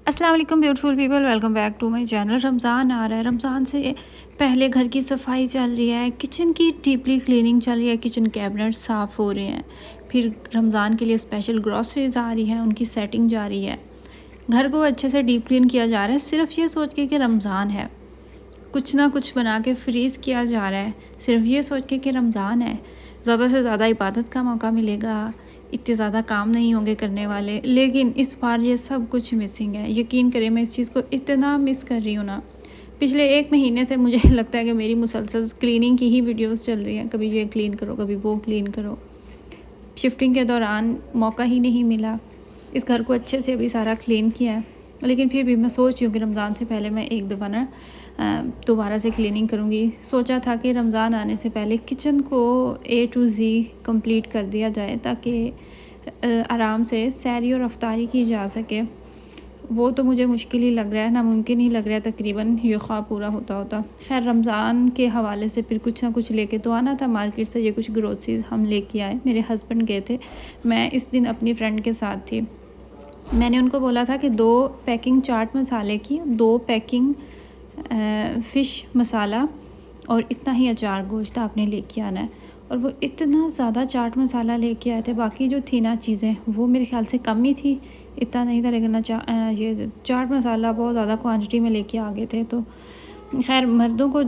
अस्सलाम वालेकुम beautiful people, welcome back to my channel. Ramzan आ रहा है। रमज़ान से पहले घर की सफाई चल रही है, किचन की डीपली क्लीनिंग चल रही है, किचन कैबिनेट साफ़ हो रहे हैं। फिर रमज़ान के लिए स्पेशल ग्रॉसरीज आ रही हैं, उनकी सेटिंग जा रही है। घर को अच्छे से डीप क्लीन किया जा रहा है, सिर्फ ये सोच के कि रमज़ान है। कुछ ना कुछ बना के फ्रीज़ किया जा रहा है, सिर्फ ये सोच के कि रमज़ान है, ज़्यादा से ज़्यादा इबादत का मौका मिलेगा, इतने ज़्यादा काम नहीं होंगे करने वाले। लेकिन इस बार ये सब कुछ मिसिंग है। यकीन करें, मैं इस चीज़ को इतना मिस कर रही हूँ ना। पिछले 1 महीने से मुझे लगता है कि मेरी मुसलसल क्लीनिंग की ही वीडियोस चल रही हैं। कभी ये क्लीन करो, कभी वो क्लीन करो। शिफ्टिंग के दौरान मौका ही नहीं मिला। इस घर को अच्छे से अभी सारा क्लीन किया है, लेकिन फिर भी मैं सोच रही हूँ कि रमज़ान से पहले मैं एक दफ़ा ना दोबारा से क्लीनिंग करूँगी। सोचा था कि रमज़ान आने से पहले किचन को A to Z कंप्लीट कर दिया जाए, ताकि आराम से सहरी और अफ्तारी की जा सके। वो तो मुझे मुश्किल ही लग रहा है, नामुमकिन ही लग रहा है तकरीबन ये ख्वाब पूरा होता। खैर, रमज़ान के हवाले से फिर कुछ ना कुछ लेके तो आना था मार्केट से। ये कुछ ग्रोसरीज हम लेके आए, मेरे हस्बैंड गए थे, मैं इस दिन अपनी फ्रेंड के साथ थी। मैंने उनको बोला था कि 2 पैकिंग चाट मसाले की, 2 पैकिंग फ़िश मसाला और इतना ही अचार गोश्त आपने लेके आना है। और वो इतना ज़्यादा चाट मसाला लेके आए थे। बाकी जो थी ना चीज़ें, वो मेरे ख्याल से कम ही थी, इतना नहीं था, लेकिन ये चाट मसाला बहुत ज़्यादा क्वांटिटी में लेके आ गए थे। तो खैर, मर्दों को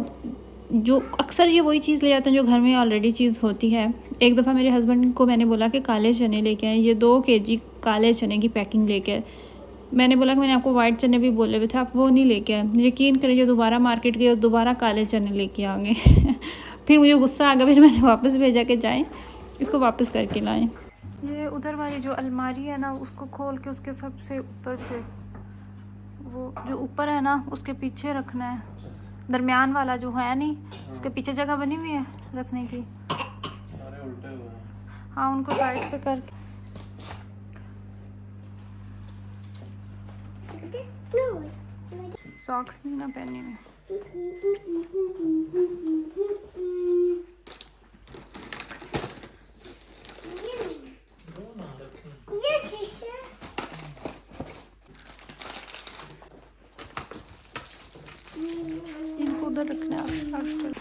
जो अक्सर ये वही चीज़ ले जाते हैं जो घर में ऑलरेडी चीज़ होती है। एक दफ़ा मेरे हस्बैंड को मैंने बोला कि काले चने लेके आए, ये 2 केजी काले चने की पैकिंग लेके आए। मैंने बोला कि मैंने आपको वाइट चने भी बोले हुए थे, आप वो नहीं लेके आए। यकीन करें, जो दोबारा मार्केट गए और दोबारा काले चने लेके आ गए। फिर मुझे गुस्सा आ गया, फिर मैंने वापस भेजा कि जाएँ इसको वापस करके लाएँ। ये उधर वाली जो अलमारी है ना, उसको खोल के उसके सबसे ऊपर पे, वो जो ऊपर है ना, उसके पीछे रखना है। दरमियान वाला जो है नहीं, उसके पीछे जगह बनी हुई है रखने की। सारे उल्टे हुए हैं। हाँ, उनको साइड पे करके। सॉक्स नहीं ना पहने हुए। इनको उधर रखना है।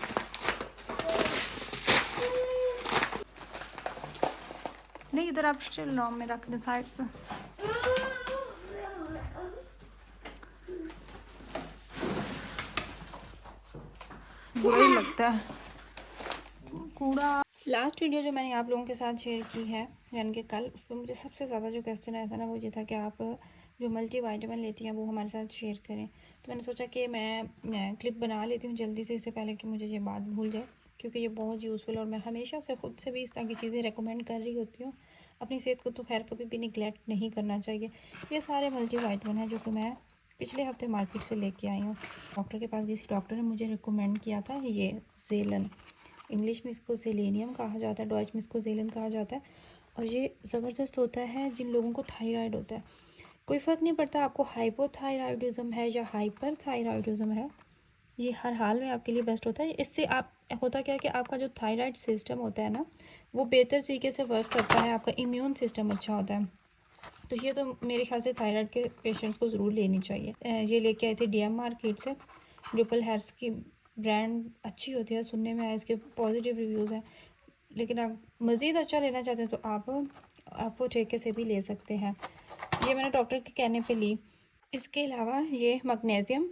नहीं, इधर आप स्टिल लॉन्ग में रख दें साइड पे। बुरा ही लगता है कूड़ा। लास्ट वीडियो जो मैंने आप लोगों के साथ शेयर की है, यानी कि कल, उस पर मुझे सबसे ज़्यादा जो क्वेश्चन आया था ना, वो ये था कि आप जो मल्टी वाइटामिन लेती हैं वो हमारे साथ शेयर करें। तो मैंने सोचा कि मैं क्लिप बना लेती हूँ जल्दी से, इससे पहले कि मुझे ये बात भूल जाए, क्योंकि ये बहुत यूज़फुल, और मैं हमेशा से ख़ुद से भी इस तरह की चीज़ें रिकमेंड कर रही होती हूँ। अपनी सेहत को तो खैर कभी भी निगलेक्ट नहीं करना चाहिए। ये सारे मल्टी वाइटामिन हैं जो कि मैं पिछले हफ्ते मार्केट से लेके आई हूँ। डॉक्टर के पास गई थी, डॉक्टर ने मुझे रिकमेंड किया था ये ज़ेलन, इंग्लिश में इसको सेलेनियम कहा जाता है, डॉइच में इसको ज़ेलन कहा जाता है। और ये ज़बरदस्त होता है जिन लोगों को थायराइड होता है। कोई फ़र्क नहीं पड़ता आपको हाइपोथायराइडिज्म है या हाइपर थायराइडिज्म है, ये हर हाल में आपके लिए बेस्ट होता है। इससे आप होता क्या है कि आपका जो थायराइड सिस्टम होता है ना, वो बेहतर तरीके से वर्क करता है, आपका इम्यून सिस्टम अच्छा होता है। तो ये तो मेरे ख्याल से थायराइड के पेशेंट्स को ज़रूर लेनी चाहिए। ये लेके आए थे DM मार्केट से। ग्लूपल हेल्थ की ब्रांड अच्छी होती है, सुनने में आया, इसके पॉजिटिव रिव्यूज़ हैं। लेकिन आप मज़ीद अच्छा लेना चाहते हैं तो आप वो ठेके से भी ले सकते हैं। ये मैंने डॉक्टर के कहने पे ली। इसके अलावा ये मैग्नीशियम,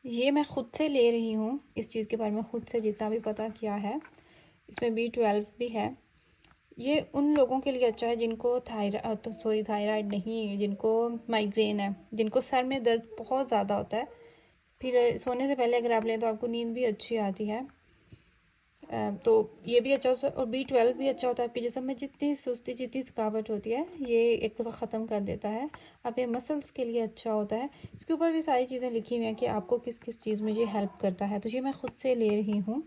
ये मैं ख़ुद से ले रही हूँ, इस चीज़ के बारे में ख़ुद से जितना भी पता किया है। इसमें B12 भी है। ये उन लोगों के लिए अच्छा है जिनको थायराइड नहीं, जिनको माइग्रेन है, जिनको सर में दर्द बहुत ज़्यादा होता है। फिर सोने से पहले अगर आप लें तो आपको नींद भी अच्छी आती है। तो ये भी अच्छा होता है। और B12 भी अच्छा होता है, आपके जिस्म में जितनी सुस्ती, जितनी थकावट होती है, ये एक दफ़ा ख़त्म कर देता है। आप ये मसल्स के लिए अच्छा होता है। इसके ऊपर भी सारी चीज़ें लिखी हुई हैं कि आपको किस किस चीज़ में ये हेल्प करता है। तो ये मैं ख़ुद से ले रही हूँ।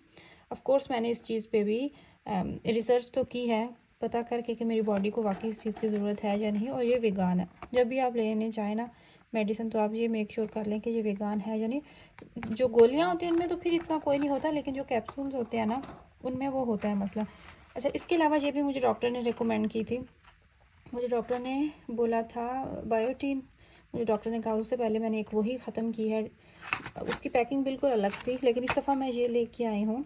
ऑफ़ कोर्स मैंने इस चीज़ पे भी रिसर्च तो की है, पता करके कि मेरी बॉडी को वाकई इस चीज़ की ज़रूरत है या नहीं। और ये वेगान है। जब भी आप लेने चाहें ना मेडिसिन, तो आप ये मेक श्योर कर लें कि ये वेगान है या नहीं। जो गोलियां होती हैं उनमें तो फिर इतना कोई नहीं होता, लेकिन जो कैप्सूल्स होते हैं ना, उनमें वो होता है मसला। अच्छा, इसके अलावा ये भी मुझे डॉक्टर ने रिकमेंड की थी। मुझे डॉक्टर ने बोला था बायोटीन, मुझे डॉक्टर ने कहा, उससे पहले मैंने एक वही ख़त्म की है, उसकी पैकिंग बिल्कुल अलग थी, लेकिन इस दफ़ा मैं ये लेके आई हूँ।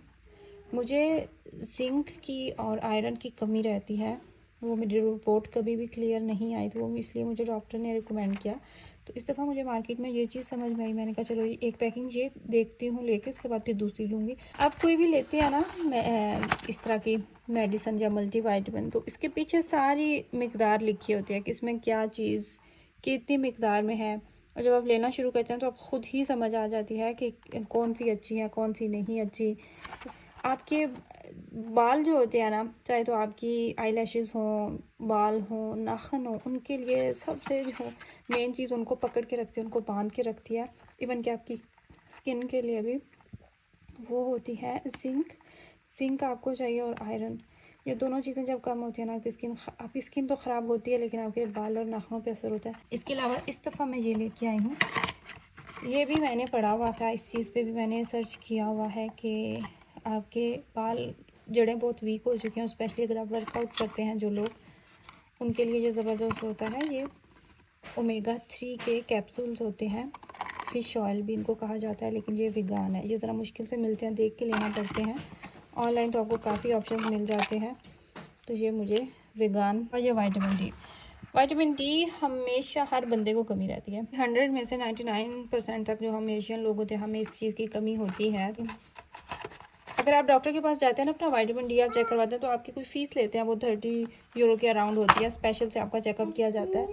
मुझे जिंक की और आयरन की कमी रहती है, वो मेरी रिपोर्ट कभी भी क्लियर नहीं आई, तो वो इसलिए मुझे डॉक्टर ने रिकमेंड किया। तो इस दफ़ा मुझे मार्केट में ये चीज़ समझ में आई, मैंने कहा चलो एक पैकिंग ये देखती हूँ लेके, इसके बाद फिर दूसरी लूँगी। आप कोई भी लेते हैं ना इस तरह की मेडिसन या मल्टीवाइटामिन, तो इसके पीछे सारी मिकदार लिखी होती है कि इसमें क्या चीज़ कितनी मिकदार में है, और जब आप लेना शुरू करते हैं तो आप ख़ुद ही समझ आ जाती है कि कौन सी अच्छी है कौन सी नहीं अच्छी। आपके बाल जो होते हैं ना, चाहे तो आपकी आईलैशेस हों, बाल हों, नाखून हों, उनके लिए सबसे जो मेन चीज़ उनको पकड़ के रखती है, उनको बांध के रखती है, इवन कि आपकी स्किन के लिए भी वो होती है जिंक आपको चाहिए, और आयरन। ये दोनों चीज़ें जब कम होती है ना, आपकी स्किन तो ख़राब होती है, लेकिन आपके बाल और नाखूनों पे असर होता है। इसके अलावा इस दफ़ा मैं ये लेके आई हूँ, ये भी मैंने पढ़ा हुआ था, इस चीज़ पे भी मैंने सर्च किया हुआ है कि आपके बाल जड़ें बहुत वीक हो चुकी हैं, स्पेशली अगर आप वर्कआउट करते हैं जो लोग, उनके लिए ये ज़बरदस्त होता है। ये ओमेगा 3 के कैप्सूल्स होते हैं, फ़िश ऑयल भी इनको कहा जाता है, लेकिन ये वीगान है। ये ज़रा मुश्किल से मिलते हैं, देख के लेना पड़ते हैं। ऑनलाइन तो आपको काफ़ी ऑप्शन मिल जाते हैं, तो ये मुझे वीगान। और ये विटामिन डी हमेशा हर बंदे को कमी रहती है। 100 में से 99% तक जो हम एशियन लोग होते हैं, हमें इस चीज़ की कमी होती है। तो अगर आप डॉक्टर के पास जाते हैं ना, अपना विटामिन डी आप चेक करवाते हैं, तो आपकी कोई फ़ीस लेते हैं, वो 30 यूरो के अराउंड होती है। स्पेशल से आपका चेकअप किया जाता है,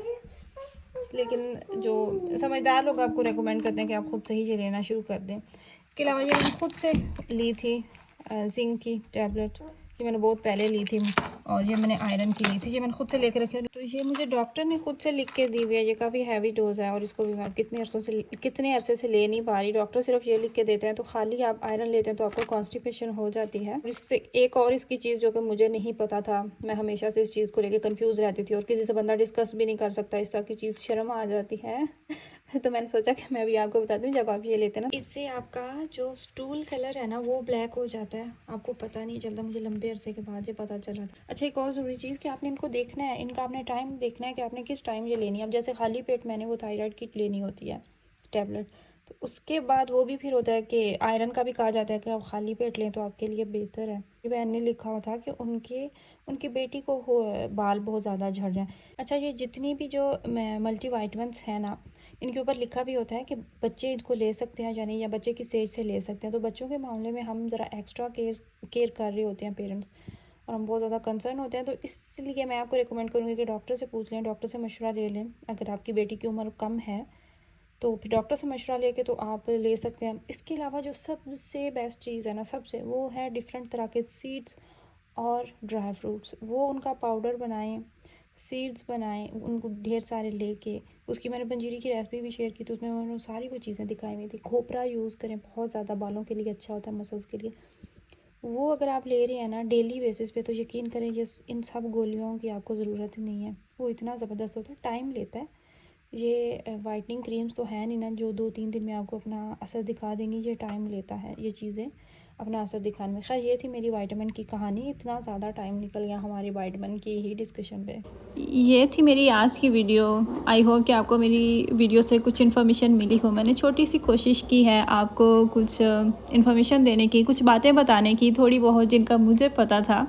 लेकिन जो समझदार लोग आपको रेकमेंड करते हैं कि आप ख़ुद से ही ये लेना शुरू कर दें। इसके अलावा ये मैंने खुद से ली थी जिंक की टैबलेट, ये मैंने बहुत पहले ली थी, और ये मैंने आयरन की ली थी, ये मैंने खुद से लेकर रखी है। तो ये मुझे डॉक्टर ने खुद से लिख के दी हुई है, ये काफ़ी हैवी डोज़ है, और इसको भी मैं कितने अरसे से ले नहीं पा रही। डॉक्टर सिर्फ ये लिख के देते हैं, तो खाली आप आयरन लेते हैं तो आपको कॉन्स्टिपेशन हो जाती है। और इससे एक और इसकी चीज़ जो कि मुझे नहीं पता था, मैं हमेशा से इस चीज़ को लेकर कन्फ्यूज़ रहती थी, और किसी से बंदा डिस्कस भी नहीं कर सकता, इस तरह की चीज़, शर्म आ जाती है। तो मैंने सोचा कि मैं भी आपको बता दूं, जब आप ये लेते हैं ना, इससे आपका जो स्टूल कलर है ना वो ब्लैक हो जाता है, आपको पता नहीं चलता। मुझे लंबे अरसे के बाद ये पता चला था। अच्छा, एक और ज़रूरी चीज़ कि आपने इनको देखना है, इनका आपने टाइम देखना है कि आपने किस टाइम ये लेनी है। अब जैसे खाली पेट मैंने वो थायराइड किट लेनी होती है टैबलेट, तो उसके बाद वो भी फिर होता है कि आयरन का भी कहा जाता है कि आप खाली पेट लें तो आपके लिए बेहतर है। बहन ने लिखा हुआ था कि उनकी बेटी को बाल बहुत ज़्यादा झड़ रहे हैं। अच्छा, ये जितनी भी जो मल्टीवाइटामिन्स हैं ना, इनके ऊपर लिखा भी होता है कि बच्चे इनको ले सकते हैं या नहीं, या बच्चे किस एज से ले सकते हैं। तो बच्चों के मामले में हम ज़रा एक्स्ट्रा केयर कर रहे होते हैं पेरेंट्स, और हम बहुत ज़्यादा कंसर्न होते हैं। तो इसलिए मैं आपको रिकमेंड करूँगी कि डॉक्टर से पूछ लें, डॉक्टर से मशवरा ले लें। अगर आपकी बेटी की उम्र कम है तो फिर डॉक्टर से मशवरा लेके तो आप ले सकते हैं। इसके अलावा जो सबसे बेस्ट चीज़ है ना, वो है डिफरेंट तरह के सीड्स और ड्राई फ्रूट्स। वो उनका पाउडर बनाएं, सीड्स बनाएं, उनको ढेर सारे लेके, उसकी मैंने पंजीरी की रेसिपी भी शेयर की, तो उसमें मैंने सारी वो चीज़ें दिखाई हुई थी। खोपरा यूज़ करें, बहुत ज़्यादा बालों के लिए अच्छा होता है, मसल्स के लिए। वो अगर आप ले रहे हैं ना डेली बेसिस पे, तो यकीन करें ये इन सब गोलियों की आपको ज़रूरत ही नहीं है। वो इतना ज़बरदस्त होता है, टाइम लेता है। ये वाइटनिंग क्रीम्स तो है नहीं ना जो 2-3 दिन में आपको अपना असर दिखा देंगी, ये टाइम लेता है ये चीज़ें अपना असर दिखाने में। खैर, ये थी मेरी विटामिन की कहानी। इतना ज़्यादा टाइम निकल गया हमारी विटामिन की ही डिस्कशन पे। ये थी मेरी आज की वीडियो। आई होप कि आपको मेरी वीडियो से कुछ इन्फॉर्मेशन मिली हो। मैंने छोटी सी कोशिश की है आपको कुछ इन्फॉर्मेशन देने की, कुछ बातें बताने की, थोड़ी बहुत जिनका मुझे पता था।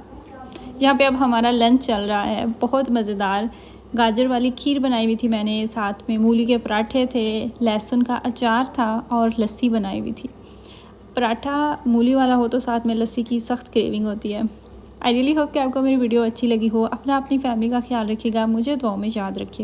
यहाँ पे अब हमारा लंच चल रहा है, बहुत मज़ेदार गाजर वाली खीर बनाई हुई थी मैंने, साथ में मूली के पराठे थे, लहसुन का अचार था, और लस्सी बनाई हुई थी। पराठा मूली वाला हो तो साथ में लस्सी की सख्त क्रेविंग होती है। आई रियली होप कि आपको मेरी वीडियो अच्छी लगी हो। अपनी फैमिली का ख्याल रखिएगा, मुझे दुआओं में याद रखिएगा।